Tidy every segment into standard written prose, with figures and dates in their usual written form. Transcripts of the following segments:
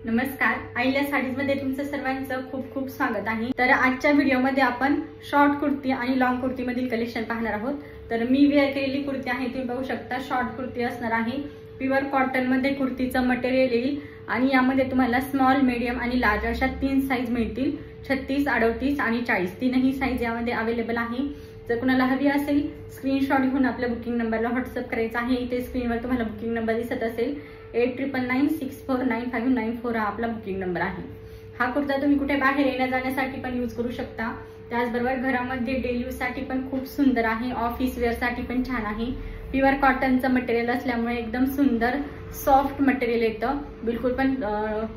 नमस्कार, आईल्या साडीजमध्ये तुमचं सर्वांचं खूप खूप स्वागत आहे। तर आजच्या व्हिडिओमध्ये आपण शॉर्ट कुर्ती आणि लॉंग कुर्ती मधील कलेक्शन पाहणार आहोत। तर मी वेअर केलेली कुर्ती आहे, तुम्ही बघू शकता शॉर्ट कुर्ती असणार आहे। प्युअर कॉटन मध्ये कुर्तीचं मटेरियल येईल आणि यामध्ये तुम्हाला स्मॉल, मीडियम आणि लार्ज अशा 3 साइज मिळतील। 36, 38 आणि 40 तीनही साइज यामध्ये अवेलेबल आहे। जर कुणाला हवी असेल स्क्रीनशॉट घेऊन आपल्या बुकिंग नंबरला व्हॉट्सअप करायचा आहे। इथे स्क्रीनवर तुम्हाला बुकिंग नंबर दिसत असेल 8999649594 हा आपला बुकिंग नंबर आहे। हा कुर्ता तुम्ही कुठे बाहेर येण्या जाण्यासाठी पण यूज करू शकता, त्याचबरोबर घरामध्ये डेली यूज साठी पण खूप सुंदर आहे, ऑफिस वेअर साठी पण छान आहे। प्युअर कॉटनचं मटेरियल असल्यामुळे एकदम सुंदर सॉफ्ट मटेरियल येतं, बिलकुल पण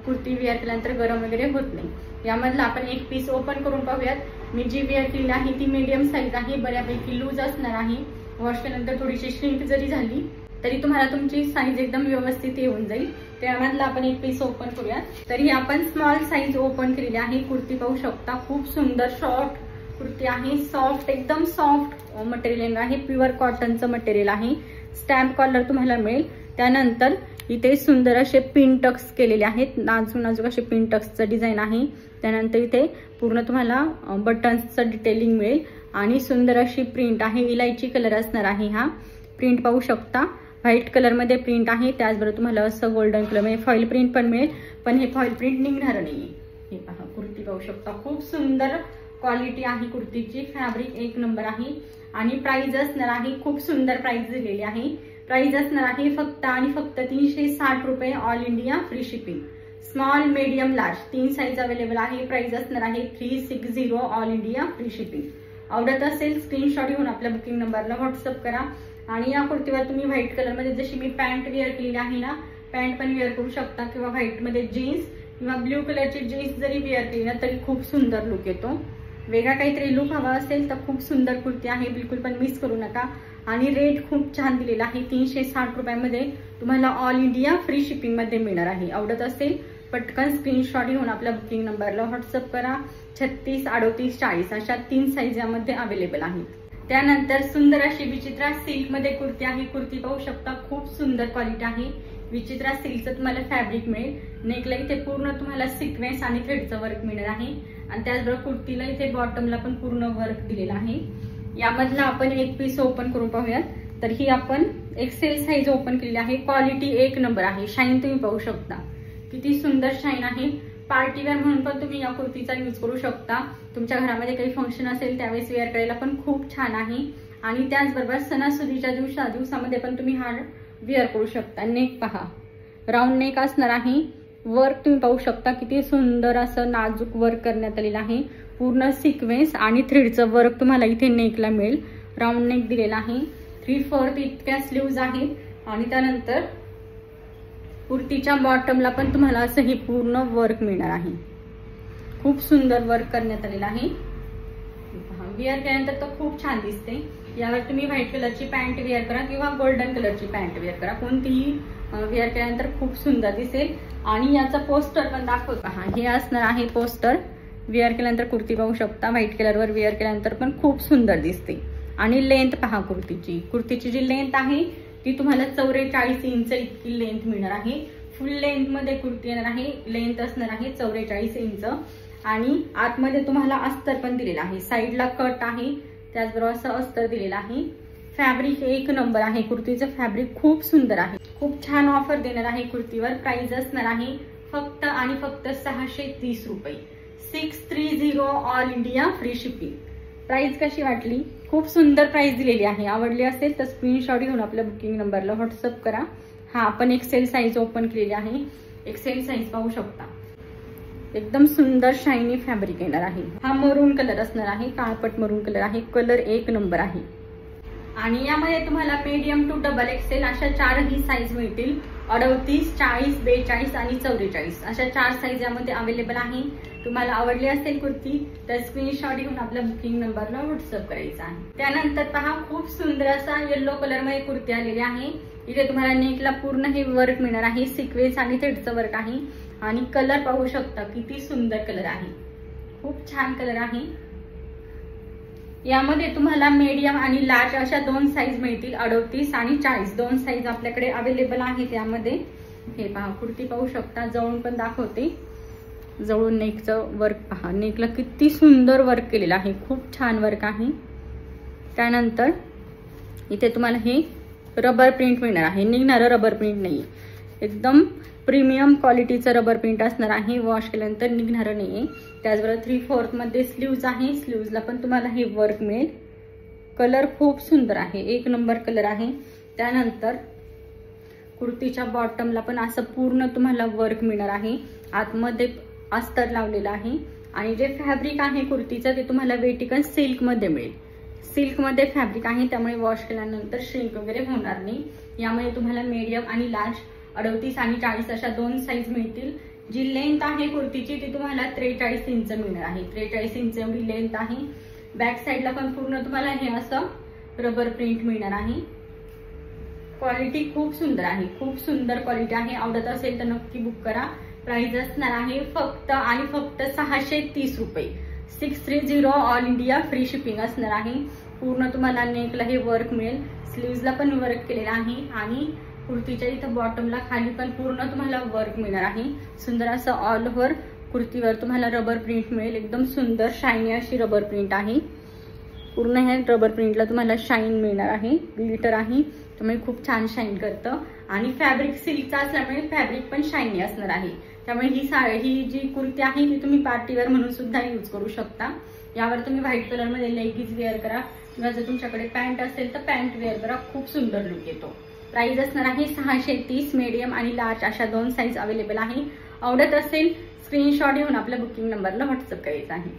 कुर्ती वेअर केल्यानंतर गरम वगैरे होत नाही। यामधला आपण एक पीस ओपन करून पाहूयात। मी जी वेअर केली आहे ती मीडियम साइज आहे, बऱ्यापैकी लूज असणार आहे। वॉश केल्यानंतर थोडीशी श्रिंक जरी झाली तरी तुम्हाला तुमची साइज एकदम व्यवस्थित येऊन जाईल। त्यामधला आपण एक पीस ओपन करूयात। तरी आपण स्मॉल साइज ओपन केलेली आहे। कुर्ती पाहू शकता, खूप सुंदर शॉर्ट कुर्ती आहे, सॉफ्ट एकदम सॉफ्ट मटेरियल आहे, प्युअर कॉटनचं मटेरियल आहे। स्टॅम्प कॉलर तुम्हाला मिळेल। त्यानंतर इथे सुंदर असे पिन टक्स केलेले आहेत, नाजूक नाजूक असे पिन टक्सचं डिझाइन आहे। त्यानंतर इथे पूर्ण तुम्हाला बटन्सचं डिटेलिंग मिळेल आणि सुंदर अशी प्रिंट आहे, इलायची कलर असणार आहे। हा प्रिंट पाहू शकता, व्हाईट कलर मध्ये प्रिंट आहे। त्याचबरोबर तुम्हाला असं गोल्डन कलर मध्ये फॉइल प्रिंट पण मिळेल, पण हे फॉइल प्रिंट निघणार नाहीये। हे पहा, कुर्ती पाहू शकता, खूप सुंदर क्वालिटी आहे कुर्तीची, फॅब्रिक एक नंबर आहे आणि प्राइस असणार आहे, खूप सुंदर प्राइस दिलेली आहे। प्राइस असणार आहे फक्त आणि फक्त 360 रुपये, all India free shipping. Small, medium, large 3 size available आहे। प्राइस असणार आहे 360, ऑल इंडिया फ्री शिपिंग। आवडत असेल स्क्रीनशॉट घेऊन आपल्या बुकिंग नंबरला व्हॉट्सअप करा। आणि या कुर्तीवर तुम्ही व्हाईट कलर मध्ये जशी मी पॅन्ट वेअर केलेली आहे ना, पॅन्ट पण वेअर करू शकता किंवा व्हाईट मध्ये जीन्स किंवा ब्ल्यू कलरची जीन्स जरी वेअर केली ना तरी खूप सुंदर लुक येतो। वेगळा काहीतरी लुक हवा असेल तर खूप सुंदर कुर्ती आहे, बिलकुल पण मिस करू नका। आणि रेट खूप छान दिलेला आहे, 360 रुपयामध्ये तुम्हाला ऑल इंडिया फ्री शिपिंग मध्ये मिळणार आहे। आवडत असेल पटकन स्क्रीनशॉट घेऊन आपल्या बुकिंग नंबरला व्हॉट्सअप करा। 36, 38, 40 अशा 3 साइज यामध्ये अवेलेबल आहेत। त्यानंतर सुंदर अशी विचित्रा सिल्क मध्ये कुर्ती आहे। कुर्ती पाहू शकता, खूप सुंदर क्वालिटी आहे। विचित्रा सिल्कचं तुम्हाला फॅब्रिक मिळेल। नेकला इथे पूर्ण तुम्हाला सिक्वेन्स आणि थ्रेडचं वर्क मिळणार आहे आणि त्याचबरोबर कुर्तीला इथे बॉटमला पण पूर्ण वर्क दिलेला आहे। यामधला आपण एक पीस ओपन करून पाहूयात। तर ही आपण एक्सेल साइज ओपन केलेली आहे। क्वालिटी एक नंबर आहे, शाईन तुम्ही पाहू शकता, किती सुंदर शाईन आहे। पार्टीवेअर म्हणून पण तुम्ही या कुर्तीचा यूज करू शकता। तुमच्या घरामध्ये काही फंक्शन असेल त्यावेळेस वेअर करायला पण खूप छान आहे आणि त्याचबरोबर सणासुदीच्या दिवसामध्ये पण तुम्ही हा वेअर करू शकता। नेक पहा, राऊंड नेक असणार आहे। वर्क तुम्ही पाहू शकता, किती सुंदर असं नाजूक वर्क करण्यात आलेलं आहे। पूर्ण सिक्वेन्स आणि थ्रेडचं वर्क तुम्हाला इथे नेकला मिळेल। राऊंड नेक दिलेला आहे, 3/4 इतक्या स्लीव्ज आहेत आणि त्यानंतर कुर्तीच्या बॉटमला पण तुम्हाला असं हे पूर्ण वर्क मिळणार आहे। खूप सुंदर वर्क करण्यात आलेलं आहे। वेअर केल्यानंतर तो खूप छान दिसते। यावर तुम्ही व्हाईट कलरची पॅन्ट वेअर करा किंवा गोल्डन कलरची पॅन्ट वेअर करा, कोणतीही वेअर केल्यानंतर खूप सुंदर दिसेल। आणि याचा पोस्टर पण दाखवतो, हे असणार आहे पोस्टर। वेअर केल्यानंतर कुर्ती पाहू शकता, व्हाईट कलरवर वेअर केल्यानंतर पण खूप सुंदर दिसते। आणि लेंथ पहा कुर्तीची जी लेंथ आहे ती तुम्हाला 44 इंच इतकी लेंथ मिळणार आहे। फुल लेंथ मध्ये कुर्ती येणार आहे, लेंथ असणार आहे 44 इंच आणि आतमध्ये तुम्हाला अस्तर पण दिलेला आहे। साईडला कट आहे, त्याचबरोबर असं अस्तर दिलेलं आहे। फॅब्रिक एक नंबर आहे, कुर्तीचं फॅब्रिक खूप सुंदर आहे। खूप छान ऑफर देणार आहे कुर्तीवर। प्राइस असणार आहे फक्त आणि फक्त 630 रुपये, 630, all India free shipping. Price कशी वाटली? खूप सुंदर प्राइस दिलेली आहे। आवडली असेल तर स्क्रीनशॉट घेऊन आपल्या बुकिंग नंबरला व्हॉट्सअप करा। हा आपण एक्सेल साइज ओपन केलेली आहे। एक्सेल साइज पाहू शकता, एकदम सुंदर शायनी फॅब्रिक येणार आहे। हा मरून कलर असणार आहे, काळपट मरून कलर आहे, कलर एक नंबर आहे। आणि यामध्ये तुम्हाला मीडियम टू डबल एक्सेल अशा 4ही साइज मिळतील। 38, 40, 42 आणि 44 अशा 4 साइज यामध्ये अवेलेबल आहे। तुम्हाला आवडली असेल कुर्ती तर स्क्रीनशॉट घेऊन आपल्या बुकिंग नंबरला व्हॉट्सअप करायचा आहे। त्यानंतर पहा, खूप सुंदर असा येलो कलर मध्ये कुर्ती आलेली आहे। इथे तुम्हाला नेकला पूर्ण हे वर्क मिळणार आहे, सिक्वेन्स आणि थ्रेडचं वर्क आहे आणि कलर पाहू शकता, किती सुंदर कलर आहे, खूप छान कलर आहे। यामध्ये तुम्हाला मीडियम आणि लार्ज अशा 2 साइज मिळतील। 38 आणि 40 2 साइज आपल्याकडे अवेलेबल आहेत यामध्ये। हे पहा, कुर्ती पाहू शकता, जवळून पण दाखवते. जवळून नेकचं वर्क पहा, नेकला किती सुंदर वर्क केलेलं आहे, खूप छान वर्क आहे. त्यानंतर इथे तुम्हाला हे रबर प्रिंट मिळणार आहे, निघणारं रबर प्रिंट नाही, एकदम प्रीमियम क्वालिटीचं रबर प्रिंट असणार आहे, वॉश केल्यानंतर निघणारं नाहीये. त्याचबरोबर 3/4 मध्ये स्लीव्ज आहे, स्लीव्जला पण तुम्हाला हे वर्क मिळेल. कलर खूप सुंदर आहे, एक नंबर कलर आहे. त्यानंतर कुर्तीच्या बॉटमला पण असं पूर्ण तुम्हाला वर्क मिळणार आहे, आतमध्ये अस्तर लावलेलं आहे. आणि जे फॅब्रिक आहे कुर्तीचं ते तुम्हाला वेटिकन सिल्क मध्ये मिळेल. सिल्क मध्ये फॅब्रिक आहे, त्यामुळे वॉश केल्यानंतर श्रिंक वगैरे होणार नाही. यामध्ये तुम्हाला मीडियम आणि लार्ज 38 आणि 40 अशा 2 साईज मिळतील. जी लेंथ आहे कुर्तीची ती तुम्हाला 43 इंच मिळणार आहे, 43 इंच एवढी लेंथ आहे. बॅक साईडला पण पूर्ण तुम्हाला हे असं रबर प्रिंट मिळणार आहे. क्वालिटी खूप सुंदर आहे, खूप सुंदर क्वालिटी आहे. आवडत असेल तर नक्की बुक करा. प्राइस असणार आहे फक्त आणि फक्त 630 रुपये. 630 ऑल इंडिया, फ्री शिपिंग असणार आहे. पूर्ण तुम्हाला नेकला हे वर्क मिळेल, स्लीव्जला पण वर्क केलेलं आहे आणि कुर्तीच्या इथं बॉटमला खाली पण पूर्ण तुम्हाला वर्क मिळणार आहे. सुंदर असं ऑल ओव्हर कुर्तीवर तुम्हाला रबर प्रिंट मिळेल, एकदम सुंदर शायनी अशी रबर प्रिंट आहे. पूर्ण हे रबर प्रिंटला तुम्हाला शाईन मिळणार आहे, ग्लिटर आहे, त्यामुळे खूप छान शाईन करतं. आणि फॅब्रिक सिल्कचा असल्यामुळे फॅब्रिक पण शायनी असणार आहे. त्यामुळे ही जी कुर्ती आहे ती तुम्ही पार्टीवेअर म्हणून सुद्धा यूज करू शकता. यावर तुम्ही व्हाईट कलर मध्ये लेगिन्स वेअर करा किंवा जर तुमच्याकडे पॅन्ट असेल तर पॅन्ट वेअर करा, खूप सुंदर लुक येतो. प्राइस असणार आहे 630. मीडियम आणि लार्ज अशा 2 साईज अवेलेबल आहे. आवडत असेल स्क्रीनशॉट घेऊन आपल्या बुकिंग नंबरला व्हॉट्सअप करायचा आहे.